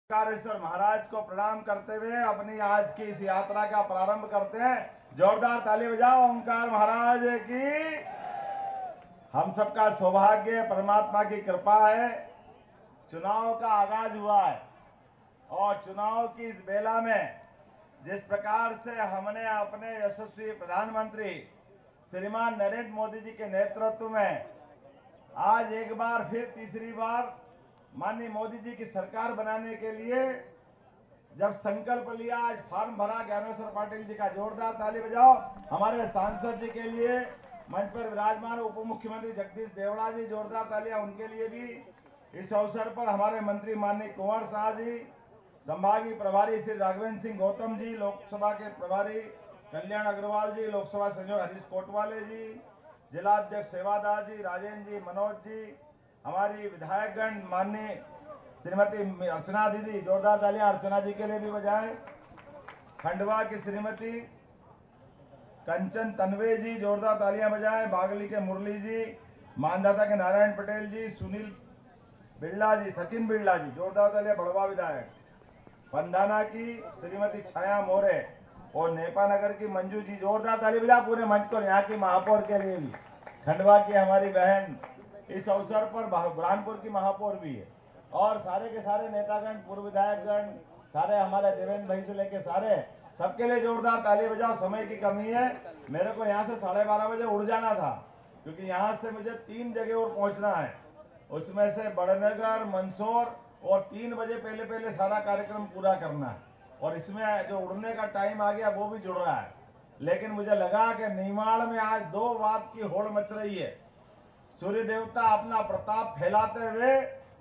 ओंकारेश्वर महाराज को प्रणाम करते हुए अपनी आज की इस यात्रा का प्रारंभ करते हैं। जोरदार ताली बजाओ ओंकार महाराज की। हम सबका सौभाग्य परमात्मा की कृपा है। चुनाव का आगाज हुआ है और चुनाव की इस बेला में जिस प्रकार से हमने अपने यशस्वी प्रधानमंत्री श्रीमान नरेंद्र मोदी जी के नेतृत्व में आज एक बार फिर तीसरी बार माननीय मोदी जी की सरकार बनाने के लिए जब संकल्प लिया, आज फॉर्म भरा ज्ञानेश्वर पाटिल जी का जोरदार ताली बजाओ। हमारे सांसद जी के लिए मंच पर विराजमान उप मुख्यमंत्री जगदीश देवड़ा जी, जोरदार तालियां उनके लिए भी। इस अवसर पर हमारे मंत्री माननीय कुंवर शाह जी, संभागीय प्रभारी श्री राघवेंद्र सिंह गौतम जी, लोकसभा के प्रभारी कल्याण अग्रवाल जी, लोकसभा संयोजक हरीश कोटवाले जी, जिलाध्यक्ष सेवादास जी, राजेंद्र जी, मनोज जी, हमारी विधायकगण माननीय श्रीमती अर्चना दीदी, जोरदार तालियां अर्चना जी के लिए भी बजाएं। खंडवा की श्रीमती कंचन तनवे जी, जोरदार तालियां बजाएं। बागली के मुरली जी, मानदाता के नारायण पटेल जी, सुनील बिरला जी, सचिन बिरला जी, जोरदार तालियां बड़वा विधायक। पंधाना की श्रीमती छाया मोरे और नेपा नगर की मंजू जी, जोरदार ताली बजा पूरे मंच को। यहाँ की महापौर के लिए भी खंडवा की हमारी बहन, इस अवसर पर बुरहानपुर की महापौर भी है और सारे के सारे नेतागण, पूर्व विधायकगण, सारे हमारे देवेंद्र भाई से लेके सारे, सबके लिए जोरदार ताली बजाओ। समय की कमी है, मेरे को यहाँ से 12:30 बजे उड़ जाना था क्योंकि यहाँ से मुझे 3 जगह और पहुँचना है, उसमें से बड़नगर, मंदसौर और 3 बजे पहले सारा कार्यक्रम पूरा करना है। और इसमें जो उड़ने का टाइम आ गया वो भी जुड़ रहा है, लेकिन मुझे लगा कि निमाड़ में आज 2 बात की होड़ मच रही है। सूर्य देवता अपना प्रताप फैलाते हुए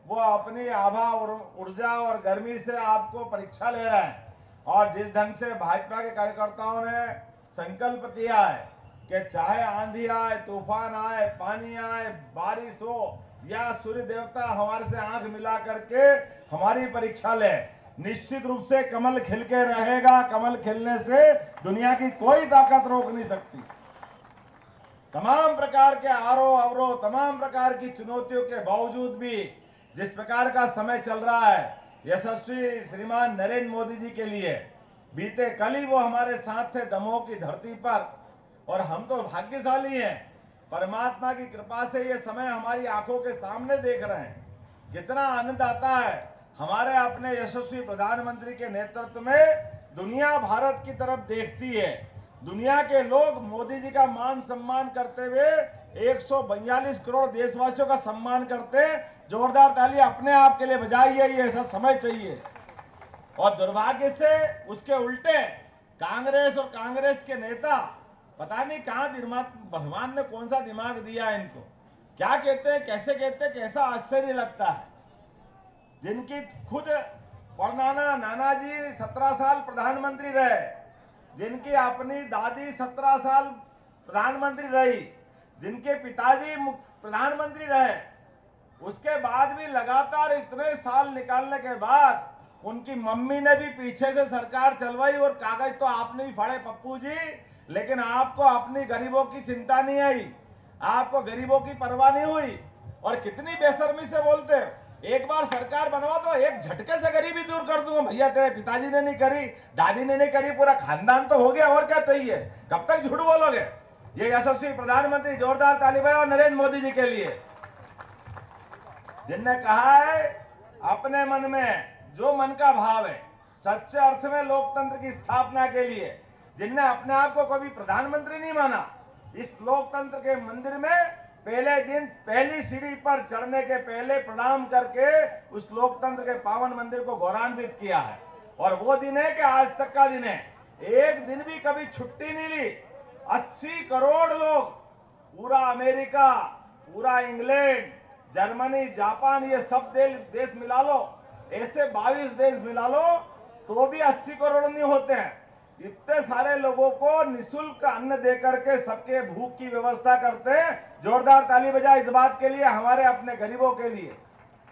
वो अपनी आभा और ऊर्जा और गर्मी से आपको परीक्षा ले रहे हैं। और जिस ढंग से भाजपा के कार्यकर्ताओं ने संकल्प किया है कि चाहे आंधी आए, तूफान आए, पानी आए, बारिश हो या सूर्य देवता हमारे से आंख मिला करके हमारी परीक्षा ले, निश्चित रूप से कमल खिल के रहेगा। कमल खिलने से दुनिया की कोई ताकत रोक नहीं सकती। तमाम प्रकार के आरोप अवरोध, तमाम प्रकार की चुनौतियों के बावजूद भी जिस प्रकार का समय चल रहा है यशस्वी श्रीमान नरेंद्र मोदी जी के लिए, बीते कल ही वो हमारे साथ थे दमोह की धरती पर और हम तो भाग्यशाली हैं। परमात्मा की कृपा से ये समय हमारी आंखों के सामने देख रहे हैं। कितना आनंद आता है हमारे अपने यशस्वी प्रधानमंत्री के नेतृत्व में। दुनिया भारत की तरफ देखती है, दुनिया के लोग मोदी जी का मान सम्मान करते हुए 142 करोड़ देशवासियों का सम्मान करते हैं। जोरदार ताली अपने आप के लिए बजाइए, ये ऐसा समय चाहिए। और दुर्भाग्य से उसके उल्टे कांग्रेस और कांग्रेस के नेता पता नहीं कहां दिमाग, भगवान ने कौन सा दिमाग दिया है इनको, क्या कहते हैं, कैसे कहते हैं, कैसा आश्चर्य लगता है। जिनकी खुद परनाना नाना जी 17 साल प्रधानमंत्री रहे, जिनकी अपनी दादी 17 साल प्रधानमंत्री रही, जिनके पिताजी प्रधानमंत्री रहे, उसके बाद भी लगातार इतने साल निकालने के बाद उनकी मम्मी ने भी पीछे से सरकार चलवाई और कागज तो आपने भी फाड़े पप्पू जी, लेकिन आपको अपनी गरीबों की चिंता नहीं आई, आपको गरीबों की परवाह नहीं हुई। और कितनी बेशर्मी से बोलते हो, एक बार सरकार बनवा तो एक झटके से गरीबी दूर कर दूंगा। भैया तेरे पिताजी ने नहीं करी, दादी ने नहीं करी, पूरा खानदान तो हो गया, और क्या चाहिए, कब तक झूठ बोलोगे। ये यशस्वी प्रधानमंत्री, जोरदार ताली बजाओ नरेंद्र मोदी जी के लिए, जिनने कहा है अपने मन में जो मन का भाव है, सच्चे अर्थ में लोकतंत्र की स्थापना के लिए, जिनने अपने आप को कभी प्रधानमंत्री नहीं माना, इस लोकतंत्र के मंदिर में पहले दिन पहली सीढ़ी पर चढ़ने के पहले प्रणाम करके उस लोकतंत्र के पावन मंदिर को गौरवान्वित किया है। और वो दिन है कि आज तक का दिन है, एक दिन भी कभी छुट्टी नहीं ली। 80 करोड़ लोग, पूरा अमेरिका, पूरा इंग्लैंड, जर्मनी, जापान, ये सब देश मिला लो, ऐसे 22 देश मिला लो तो भी 80 करोड़ नहीं होते हैं। इतने सारे लोगों को निःशुल्क अन्न देकर के सबके भूख की व्यवस्था करते हैं। जोरदार ताली बजाए इस बात के लिए, हमारे अपने गरीबों के लिए।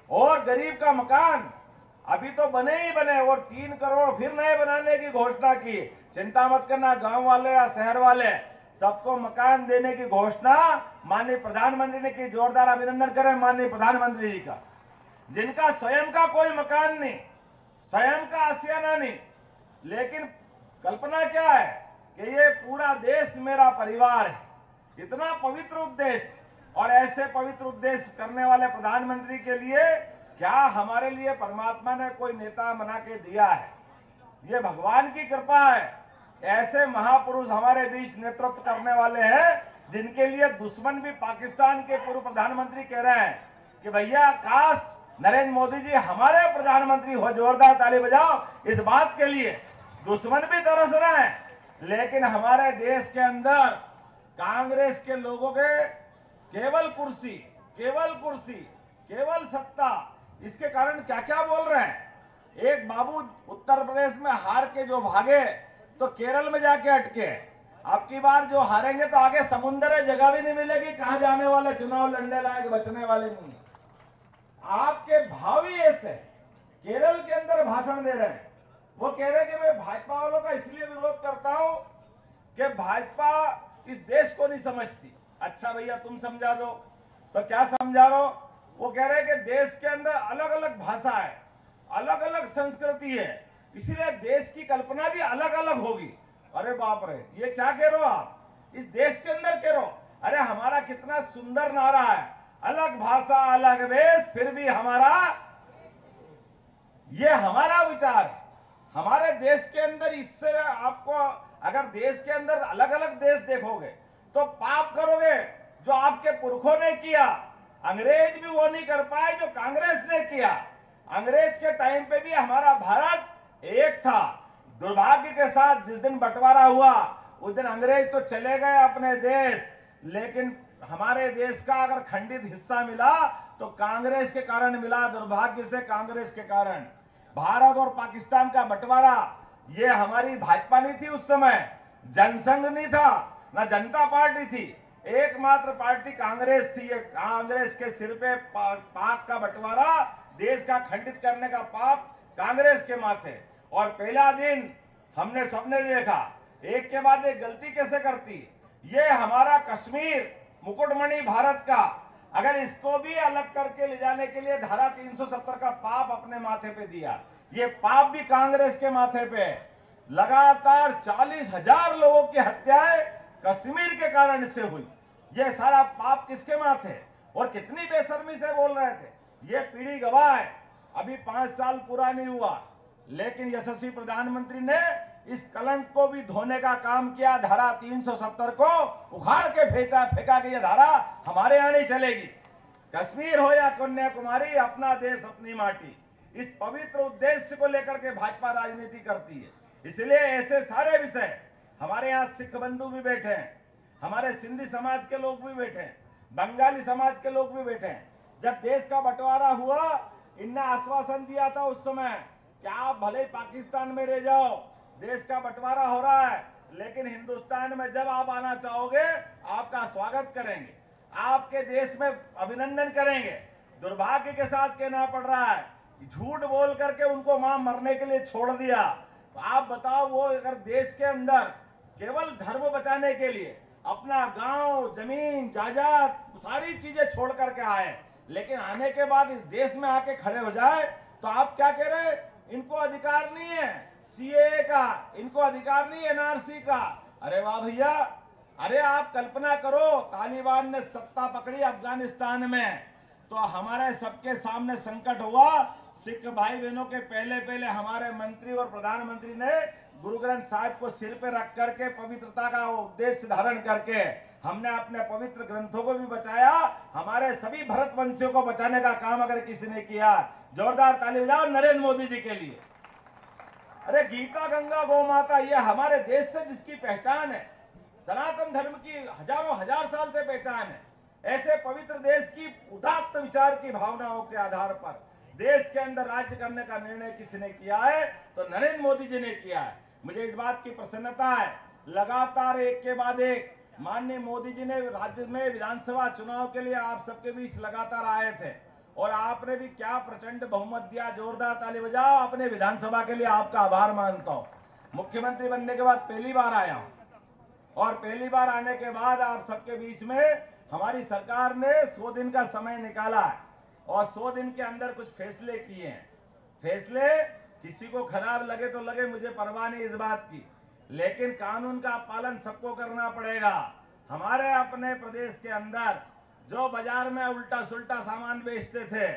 और गरीब का मकान अभी तो बने ही बने और 3 करोड़ फिर नए बनाने की घोषणा की। चिंता मत करना, गांव वाले या शहर वाले, सबको मकान देने की घोषणा माननीय प्रधानमंत्री ने की। जोरदार अभिनंदन करें माननीय प्रधानमंत्री जी का, जिनका स्वयं का कोई मकान नहीं, स्वयं का आशियाना नहीं, लेकिन कल्पना क्या है कि ये पूरा देश मेरा परिवार है। इतना पवित्र उद्देश्य और ऐसे पवित्र उद्देश्य करने वाले प्रधानमंत्री के लिए क्या हमारे लिए परमात्मा ने कोई नेता बना के दिया है? ये भगवान की कृपा है। ऐसे महापुरुष हमारे बीच नेतृत्व करने वाले हैं जिनके लिए दुश्मन भी पाकिस्तान के पूर्व प्रधानमंत्री कह रहे हैं कि भैया काश नरेंद्र मोदी जी हमारे प्रधानमंत्री हो। जोरदार ताली बजाओ इस बात के लिए। दुश्मन भी तरस रहे हैं, लेकिन हमारे देश के अंदर कांग्रेस के लोगों के केवल कुर्सी, केवल सत्ता, इसके कारण क्या क्या बोल रहे हैं। एक बाबू उत्तर प्रदेश में हार के जो भागे तो केरल में जाके अटके। अब की बार जो हारेंगे तो आगे समुद्र है, जगह भी नहीं मिलेगी, कहां जाने वाले, चुनाव लड़ने लायक बचने वाले नहीं। आपके भावी ऐसे केरल के अंदर भाषण दे रहे हैं। वो कह रहे कि मैं भाजपा वालों का इसलिए विरोध करता हूं कि भाजपा इस देश को नहीं समझती। अच्छा भैया तुम समझा दो। तो क्या समझा रहे हो? वो कह रहे हैं कि देश के अंदर अलग अलग भाषा है, अलग अलग संस्कृति है, इसीलिए देश की कल्पना भी अलग अलग होगी। अरे बाप रे, ये क्या कह रहे हो आप? इस देश के अंदर कह रहे हो? अरे हमारा कितना सुंदर नारा है, अलग भाषा अलग वेश फिर भी हमारा, ये हमारा विचार है। हमारे देश के अंदर इससे आपको, अगर देश के अंदर अलग अलग देश देखोगे तो पाप करोगे जो आपके पुरखों ने किया। अंग्रेज भी वो नहीं कर पाए जो कांग्रेस ने किया। अंग्रेज के टाइम पे भी हमारा भारत एक था। दुर्भाग्य के साथ जिस दिन बंटवारा हुआ उस दिन अंग्रेज तो चले गए अपने देश, लेकिन हमारे देश का अगर खंडित हिस्सा मिला तो कांग्रेस के कारण मिला। दुर्भाग्य से कांग्रेस के कारण भारत और पाकिस्तान का बंटवारा, ये हमारी भाजपा नहीं थी उस समय, जनसंघ नहीं था, ना जनता पार्टी थी, एकमात्र पार्टी कांग्रेस थी। ये कांग्रेस के सिर पे पाक का बंटवारा, देश का खंडित करने का पाप कांग्रेस के माथे। और पहला दिन हमने सबने देखा एक के बाद एक गलती कैसे करती। ये हमारा कश्मीर मुकुटमणि भारत का, अगर इसको भी अलग करके ले जाने के लिए धारा 370 का पाप अपने माथे पे दिया। ये पाप भी कांग्रेस के माथे पे है। लगातार 40,000 लोगों की हत्याएं कश्मीर के कारण से हुई। ये सारा पाप किसके माथे? और कितनी बेशर्मी से बोल रहे थे। ये पीढ़ी गवाह है। अभी 5 साल पूरा नहीं हुआ, लेकिन यशस्वी प्रधानमंत्री ने इस कलंक को भी धोने का काम किया। धारा 370 को उखाड़ के फेंका कि यह धारा हमारे यहां नहीं चलेगी। कश्मीर हो या कन्याकुमारी, अपना देश अपनी माटी, इस पवित्र उद्देश्य को लेकर के भाजपा राजनीति करती है। इसलिए ऐसे सारे विषय, हमारे यहाँ सिख बंधु भी बैठे हैं, हमारे सिंधी समाज के लोग भी बैठे हैं, बंगाली समाज के लोग भी बैठे हैं। जब देश का बंटवारा हुआ, इनने आश्वासन दिया था उस समय कि आप भले पाकिस्तान में रह जाओ, देश का बंटवारा हो रहा है, लेकिन हिंदुस्तान में जब आप आना चाहोगे आपका स्वागत करेंगे, आपके देश में अभिनंदन करेंगे। दुर्भाग्य के साथ कहना पड़ रहा है, झूठ बोल करके उनको वहां मरने के लिए छोड़ दिया। तो आप बताओ, वो अगर देश के अंदर केवल धर्म बचाने के लिए अपना गांव, जमीन, जायदाद, सारी चीजें छोड़ करके आए, लेकिन आने के बाद इस देश में आके खड़े हो जाए तो आप क्या कह रहे हैं? इनको अधिकार नहीं है सीएए का, इनको अधिकार नहीं एनआरसी का। अरे वाह भैया, अरे आप कल्पना करो, तालिबान ने सत्ता पकड़ी अफगानिस्तान में तो हमारे सबके सामने संकट हुआ। सिख भाई बहनों के पहले हमारे मंत्री और प्रधानमंत्री ने गुरु ग्रंथ साहिब को सिर पे रख करके पवित्रता का उद्देश्य धारण करके हमने अपने पवित्र ग्रंथों को भी बचाया। हमारे सभी भरत वंशियों को बचाने का काम अगर किसी ने किया, जोरदार ताली बजाओ नरेंद्र मोदी जी के लिए। अरे गीता, गंगा, गौ माता, ये हमारे देश से जिसकी पहचान है, सनातन धर्म की हजारों हजार साल से पहचान है, ऐसे पवित्र देश की उदात्त विचार की भावनाओं के आधार पर देश के अंदर राज्य करने का निर्णय किसने किया है? तो नरेंद्र मोदी जी ने किया है। मुझे इस बात की प्रसन्नता है, लगातार एक के बाद एक माननीय मोदी जी ने राज्य में विधानसभा चुनाव के लिए आप सबके बीच लगातार आए थे और आपने भी क्या प्रचंड बहुमत दिया। जोरदार ताली बजाओ। अपने विधानसभा के लिए आपका आभार मानता हूं। मुख्यमंत्री बनने के बाद पहली बार आया हूं और पहली बार आने के बाद आप सबके बीच में हमारी सरकार ने 100 दिन का समय निकाला है और 100 दिन के अंदर कुछ फैसले किए हैं। फैसले किसी को खराब लगे तो लगे, मुझे परवाह नहीं इस बात की, लेकिन कानून का पालन सबको करना पड़ेगा। हमारे अपने प्रदेश के अंदर जो बाजार में उल्टा सुल्टा सामान बेचते थे,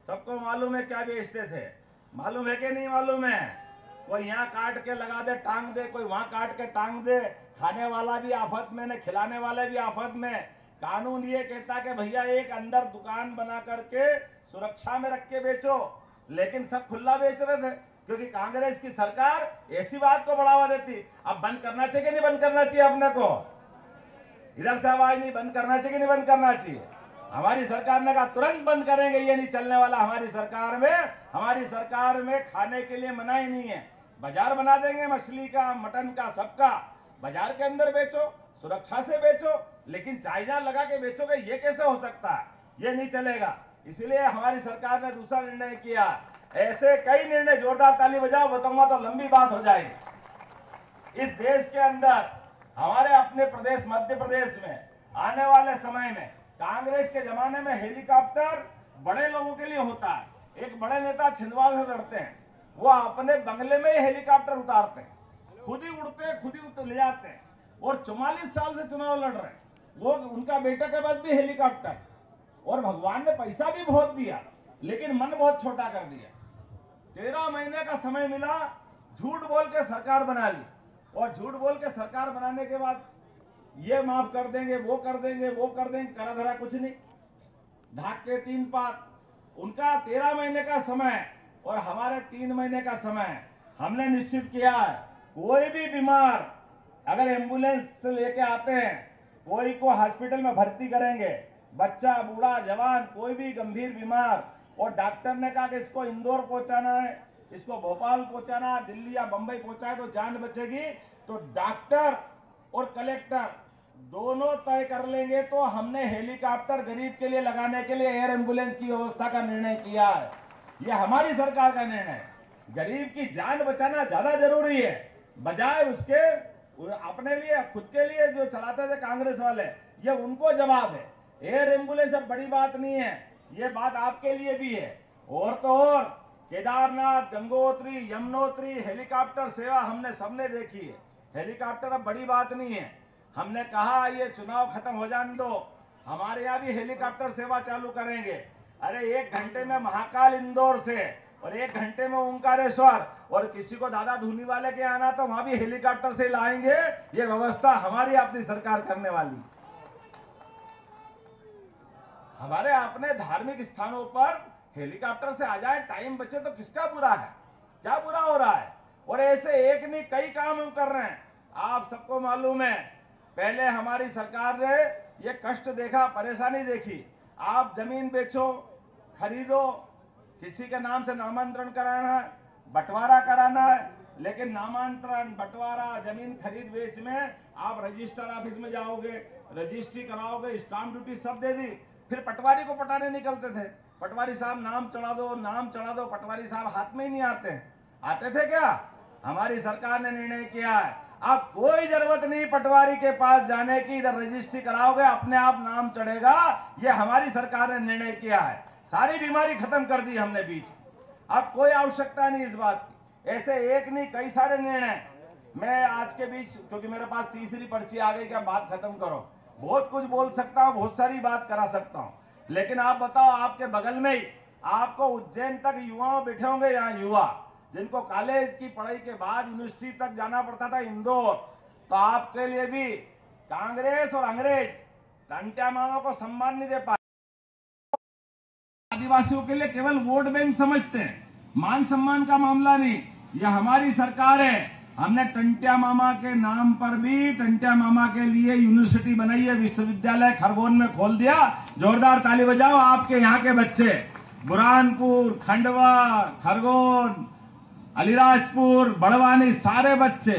सबको मालूम है क्या बेचते थे, मालूम है कि नहीं मालूम है? कोई यहाँ काट के लगा दे टांग दे, कोई वहां काट के टांग दे, खाने वाला भी आफत में न खिलाने वाले भी आफत में। कानून ये कहता कि भैया एक अंदर दुकान बना करके सुरक्षा में रख के बेचो, लेकिन सब खुला बेच रहे थे, क्योंकि कांग्रेस की सरकार ऐसी बात को बढ़ावा देती। अब बंद करना चाहिए कि नहीं बंद करना चाहिए? अपने को इधर से आवाज नहीं, बंद करना चाहिए कि नहीं बंद करना चाहिए? हमारी सरकार ने कहा तुरंत बंद करेंगे, ये नहीं चलने वाला। हमारी सरकार में खाने के लिए मनाही नहीं है। बाजार बना देंगे मछली का, मटन का, सबका बाजार के अंदर बेचो, सुरक्षा से बेचो, लेकिन चाइना लगा के बेचोगे, ये कैसे हो सकता है? ये नहीं चलेगा। इसलिए हमारी सरकार ने दूसरा निर्णय किया। ऐसे कई निर्णय, जोरदार ताली बजाओ, बताऊंगा तो लंबी बात हो जाएगी। इस देश के अंदर हमारे अपने प्रदेश मध्य प्रदेश में आने वाले समय में, कांग्रेस के जमाने में हेलीकॉप्टर बड़े लोगों के लिए होता है। एक बड़े नेता छिंदवाड़ा से लड़ते हैं, वो अपने बंगले में ही हेलीकॉप्टर उतारते हैं, खुद ही उड़ते हैं, खुद ही ले जाते हैं, और 44 साल से चुनाव लड़ रहे हैं। वो उनका बेटा के पास भी हेलीकॉप्टर, और भगवान ने पैसा भी बहुत दिया, लेकिन मन बहुत छोटा कर दिया। 13 महीने का समय मिला, झूठ बोल के सरकार बना ली, और झूठ बोल के सरकार बनाने के बाद ये माफ कर देंगे, वो कर देंगे, वो कर देंगे, करा धरा कुछ नहीं, ढाक के 3 पात। उनका 13 महीने का समय और हमारे 3 महीने का समय हमने निश्चित किया है। कोई भी बीमार अगर एम्बुलेंस से लेके आते हैं, कोई को हॉस्पिटल में भर्ती करेंगे, बच्चा, बूढ़ा, जवान, कोई भी गंभीर बीमार, और डॉक्टर ने कहा कि इसको इंदौर पहुंचाना है, इसको भोपाल पहुंचाना, दिल्ली या बंबई पहुंचाए तो जान बचेगी, तो डॉक्टर और कलेक्टर दोनों तय कर लेंगे। तो हमने हेलीकॉप्टर गरीब के लिए लगाने के लिए एयर एम्बुलेंस की व्यवस्था का निर्णय किया है। ये हमारी सरकार का निर्णय है। गरीब की जान बचाना ज्यादा जरूरी है, बजाय उसके अपने लिए, खुद के लिए जो चलाते थे कांग्रेस वाले, ये उनको जवाब है। एयर एम्बुलेंस अब बड़ी बात नहीं है, ये बात आपके लिए भी है। और तो और केदारनाथ, गंगोत्री, यमुनोत्री हेलीकॉप्टर सेवा हमने सबने देखी है। हेलीकॉप्टर अब बड़ी बात नहीं है। हमने कहा ये चुनाव खत्म हो जाने दो, हमारे यहाँ भी हेलीकॉप्टर सेवा चालू करेंगे। अरे 1 घंटे में महाकाल इंदौर से, और 1 घंटे में ओंकारेश्वर, और किसी को दादा धूनी वाले के आना तो वहां भी हेलीकॉप्टर से लाएंगे। ये व्यवस्था हमारी अपनी सरकार करने वाली। हमारे अपने धार्मिक स्थानों पर हेलीकॉप्टर से आ जाए, टाइम बचे तो किसका बुरा है? क्या बुरा हो रहा है? और ऐसे एक नहीं कई काम हम कर रहे हैं। आप सबको मालूम है, पहले हमारी सरकार ने ये कष्ट देखा, परेशानी देखी। आप जमीन बेचो, खरीदो, किसी के नाम से नामांतरण कराना है, बंटवारा कराना है, लेकिन नामांतरण, बंटवारा, जमीन खरीद बेच में आप रजिस्टर ऑफिस में जाओगे, रजिस्ट्री कराओगे, स्टाम्प ड्यूटी सब दे दी। फिर पटवारी को पटाने निकलते थे, पटवारी साहब नाम चढ़ा दो, नाम चढ़ा दो। पटवारी साहब हाथ में ही नहीं आते थे क्या? हमारी सरकार ने निर्णय किया है, अब कोई जरूरत नहीं पटवारी के पास जाने की, इधर रजिस्ट्री कराओगे, अपने आप नाम चढ़ेगा। ये हमारी सरकार ने निर्णय किया है। सारी बीमारी खत्म कर दी हमने बीच, अब कोई आवश्यकता नहीं इस बात की। ऐसे एक नहीं कई सारे निर्णय। मैं आज के बीच, क्योंकि मेरे पास तीसरी पर्ची आ गई, क्या बात खत्म करो, बहुत कुछ बोल सकता हूं, बहुत सारी बात करा सकता हूं, लेकिन आप बताओ, आपके बगल में ही आपको उज्जैन तक युवा बैठे होंगे, यहाँ युवा जिनको कॉलेज की पढ़ाई के बाद यूनिवर्सिटी तक जाना पड़ता था इंदौर, तो आपके लिए भी कांग्रेस और अंग्रेज टंट्या मामा को सम्मान नहीं दे पाए। आदिवासियों के लिए केवल वोट बैंक समझते हैं, मान सम्मान का मामला नहीं। यह हमारी सरकार है, हमने टंट्या मामा के नाम पर भी, टंट्या मामा के लिए यूनिवर्सिटी बनाई है, विश्वविद्यालय खरगोन में खोल दिया। जोरदार ताली बजाओ आपके यहाँ के बच्चे, बुरहानपुर, खंडवा, खरगोन, अलीराजपुर, बड़वानी, सारे बच्चे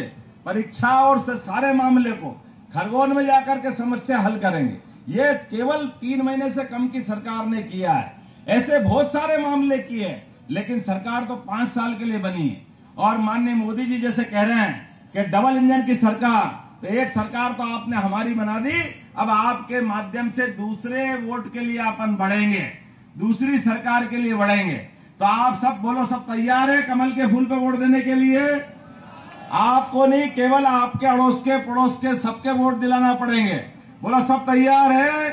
परीक्षाओं से सारे मामले को खरगोन में जाकर के समस्या हल करेंगे। ये केवल 3 महीने से कम की सरकार ने किया है। ऐसे बहुत सारे मामले किए, लेकिन सरकार तो 5 साल के लिए बनी है। और माननीय मोदी जी जैसे कह रहे हैं कि डबल इंजन की सरकार, तो एक सरकार तो आपने हमारी बना दी, अब आपके माध्यम से दूसरे वोट के लिए अपन बढ़ेंगे, दूसरी सरकार के लिए बढ़ेंगे। तो आप सब बोलो, सब तैयार है कमल के फूल पे वोट देने के लिए? आपको नहीं, केवल आपके अड़ोस के पड़ोस के सबके वोट दिलाना पड़ेंगे। बोलो, सब तैयार है?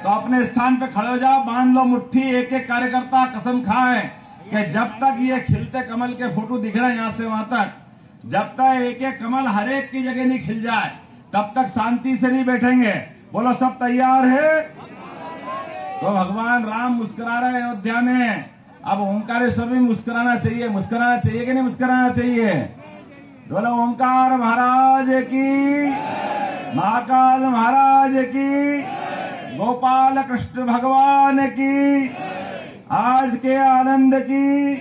तो अपने स्थान पे खड़े हो जाओ, बांध लो मुट्ठी। एक एक कार्यकर्ता कसम खाए कि जब तक ये खिलते कमल के फोटो दिख रहे हैं यहां से वहां तक, जब तक एक एक कमल हर एक की जगह नहीं खिल जाए तब तक शांति से नहीं बैठेंगे। बोलो, सब तैयार है? तो भगवान राम मुस्कुरा रहे हैं अयोध्या में, अब ओंकारेश्वर भी मुस्कुराना चाहिए। मुस्कुराना चाहिए कि नहीं मुस्कुराना चाहिए? बोलो, ओंकार महाराज की, महाकाल महाराज की, गोपाल कृष्ण भगवान की, आज के आनंद की।